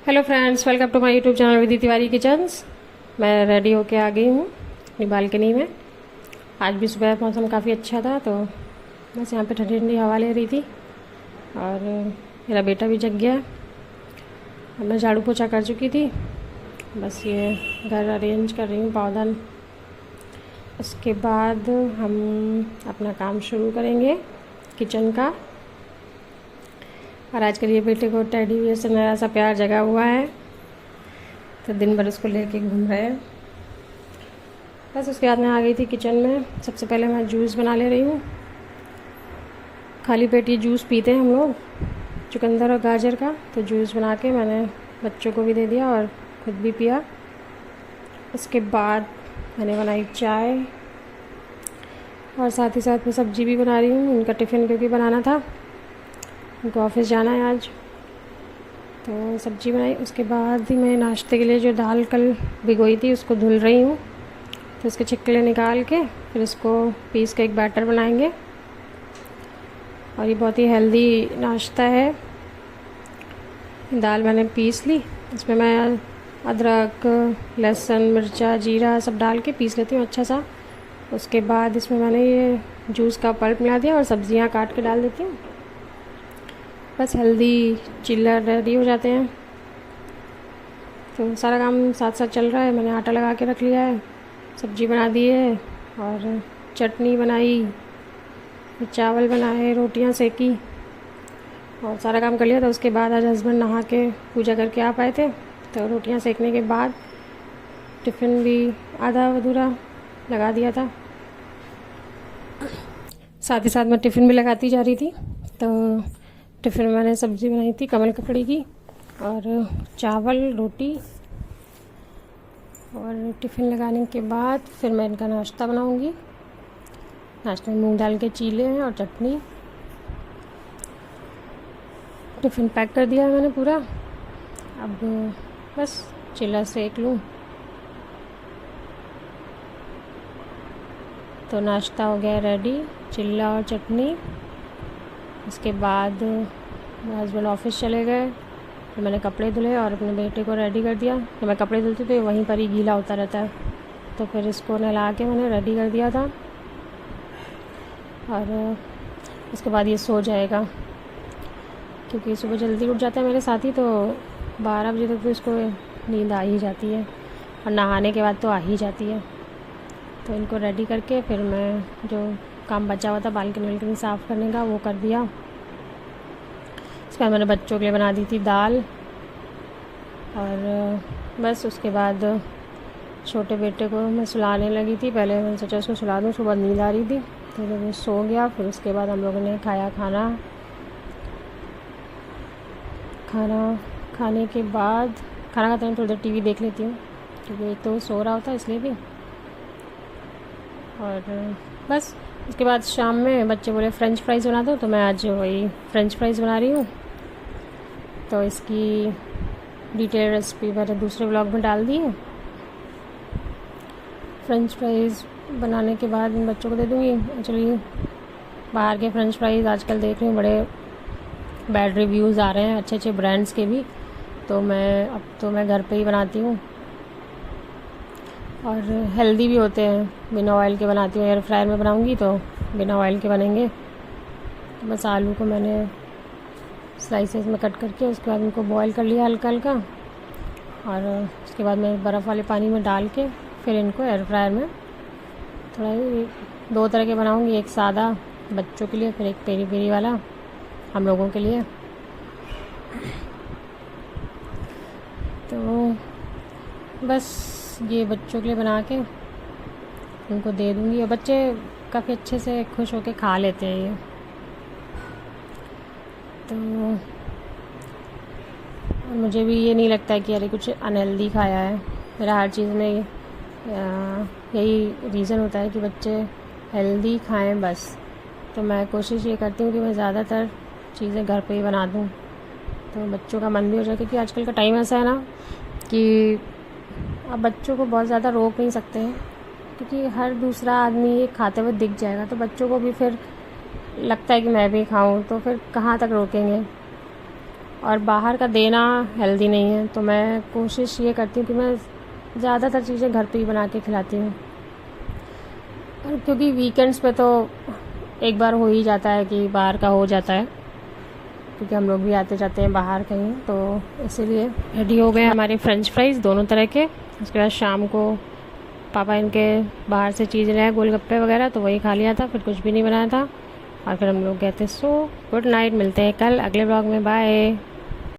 Hello friends, welcome to my YouTube channel Vidhi Tiwari kitchens. मैं ready होके आ गई हूँ अपनी बालकनी में। आज भी सुबह मौसम काफ़ी अच्छा था, तो बस यहाँ पे ठंडी ठंडी हवा ले रही थी और मेरा बेटा भी जग गया। अब मैं झाड़ू पोछा कर चुकी थी, बस ये घर अरेंज कर रही हूँ, पौधन। उसके बाद हम अपना काम शुरू करेंगे किचन का। और आजकल ये बेटे को टेडी बियर से नया सा प्यार जगा हुआ है, तो दिन भर उसको लेके घूम रहे हैं। बस उसके बाद मैं आ गई थी किचन में। सबसे पहले मैं जूस बना ले रही हूँ। खाली पेट ये जूस पीते हैं हम लोग, चुकंदर और गाजर का। तो जूस बना के मैंने बच्चों को भी दे दिया और खुद भी पिया। उसके बाद मैंने बनाई चाय और साथ ही साथ मैं सब्ज़ी भी बना रही हूँ। उनका टिफ़िन क्योंकि बनाना था, उनको ऑफिस जाना है आज, तो सब्ज़ी बनाई। उसके बाद ही मैं नाश्ते के लिए जो दाल कल भिगोई थी उसको धुल रही हूँ, तो उसके छिकले निकाल के फिर इसको पीस के एक बैटर बनाएंगे। और ये बहुत ही हेल्दी नाश्ता है। दाल मैंने पीस ली, इसमें मैं अदरक, लहसुन, मिर्चा, जीरा सब डाल के पीस लेती हूँ अच्छा सा। उसके बाद इसमें मैंने ये जूस का पल्प मिला दिया और सब्ज़ियाँ काट के डाल देती हूँ। बस हेल्दी चिल्लर रेडी हो जाते हैं। तो सारा काम साथ साथ चल रहा है। मैंने आटा लगा के रख लिया है, सब्ज़ी बना दी है और चटनी बनाई, चावल बनाए, रोटियां सेकी और सारा काम कर लिया था। उसके बाद आज हस्बैंड नहा के पूजा करके आ पाए थे, तो रोटियां सेकने के बाद टिफ़िन भी आधा अधूरा लगा दिया था। साथ ही साथ मैं टिफ़िन भी लगाती जा रही थी। तो टिफ़िन में मैंने सब्ज़ी बनाई थी कमल ककड़ी की और चावल, रोटी। और टिफ़िन लगाने के बाद फिर मैं इनका नाश्ता बनाऊंगी। नाश्ते में मूंग दाल के चीले हैं और चटनी। टिफ़िन पैक कर दिया है मैंने पूरा। अब बस चिल्ला सेक लूँ तो नाश्ता हो गया रेडी, चिल्ला और चटनी। उसके बाद हस्बैंड ऑफिस चले गए, तो मैंने कपड़े धुले और अपने बेटे को रेडी कर दिया। जब मैं कपड़े धुलती तो वहीं पर ही गीला होता रहता है, तो फिर इसको नहला के मैंने रेडी कर दिया था। और उसके बाद ये सो जाएगा, क्योंकि सुबह जल्दी उठ जाता है मेरे साथी, तो 12 बजे तक तो इसको नींद आ ही जाती है और नहाने के बाद तो आ ही जाती है। तो इनको रेडी करके फिर मैं जो काम बचा हुआ था बालकनी वालकनी साफ़ करने का वो कर दिया। इसके बाद मैंने बच्चों के लिए बना दी थी दाल। और बस उसके बाद छोटे बेटे को मैं सुलाने लगी थी। पहले मैंने सोचा उसको सुला दूँ, सुबह नींद आ रही थी, तो जब वो सो गया फिर उसके बाद हम लोगों ने खाया खाना खाने के बाद खाना खाते हैं थोड़ी देर टीवी देख लेती हूँ, क्योंकि एक तो सो रहा होता है इसलिए भी। और बस उसके बाद शाम में बच्चे बोले फ़्रेंच फ्राइज़ बना दो, तो मैं आज वही फ़्रेंच फ्राइज़ बना रही हूँ। तो इसकी डिटेल रेसिपी मैंने दूसरे ब्लॉग में डाल दी है। फ़्रेंच फ्राइज़ बनाने के बाद इन बच्चों को दे दूँगी। एक्चुअली बाहर के फ़्रेंच फ्राइज़ आजकल देख रही हूँ बड़े बैड रिव्यूज़ आ रहे हैं, अच्छे अच्छे ब्रांड्स के भी। तो मैं घर पे ही बनाती हूँ और हेल्दी भी होते हैं। बिना ऑयल के बनाती हूँ, एयर फ्रायर में बनाऊँगी तो बिना ऑयल के बनेंगे। तो बस आलू को मैंने स्लाइसेस में कट करके उसके बाद उनको बॉईल कर लिया हल्का हल्का, और उसके बाद मैं बर्फ़ वाले पानी में डाल के फिर इनको एयर फ्रायर में थोड़ा 2 तरह के बनाऊँगी। एक सादा बच्चों के लिए, फिर एक पेरी पेरी वाला हम लोगों के लिए। तो बस ये बच्चों के लिए बना के उनको दे दूँगी और बच्चे काफ़ी अच्छे से खुश होकर खा लेते हैं ये। तो मुझे भी ये नहीं लगता है कि अरे कुछ अनहेल्दी खाया है। मेरा हर चीज़ में यही रीज़न होता है कि बच्चे हेल्दी खाएं बस। तो मैं कोशिश ये करती हूँ कि मैं ज़्यादातर चीज़ें घर पे ही बना दूँ, तो बच्चों का मन भी हो जाए। क्योंकि आजकल का टाइम ऐसा है ना कि अब बच्चों को बहुत ज़्यादा रोक नहीं सकते हैं, क्योंकि हर दूसरा आदमी ये खाते हुए दिख जाएगा, तो बच्चों को भी फिर लगता है कि मैं भी खाऊं, तो फिर कहाँ तक रोकेंगे। और बाहर का देना हेल्दी नहीं है, तो मैं कोशिश ये करती हूँ कि मैं ज़्यादातर चीज़ें घर पे ही बना के खिलाती हूँ। और क्योंकि वीकेंड्स पे तो एक बार हो ही जाता है कि बाहर का हो जाता है, क्योंकि हम लोग भी आते जाते हैं बाहर कहीं, तो इसीलिए रेडी हो गए हमारे फ्रेंच फ्राइज़ दोनों तरह के। उसके बाद शाम को पापा इनके बाहर से चीज़ लाए, गोलगप्पे वगैरह, तो वही खा लिया था, फिर कुछ भी नहीं बनाया था। और फिर हम लोग गए थे। सो गुड नाइट, मिलते हैं कल अगले ब्लॉग में, बाय।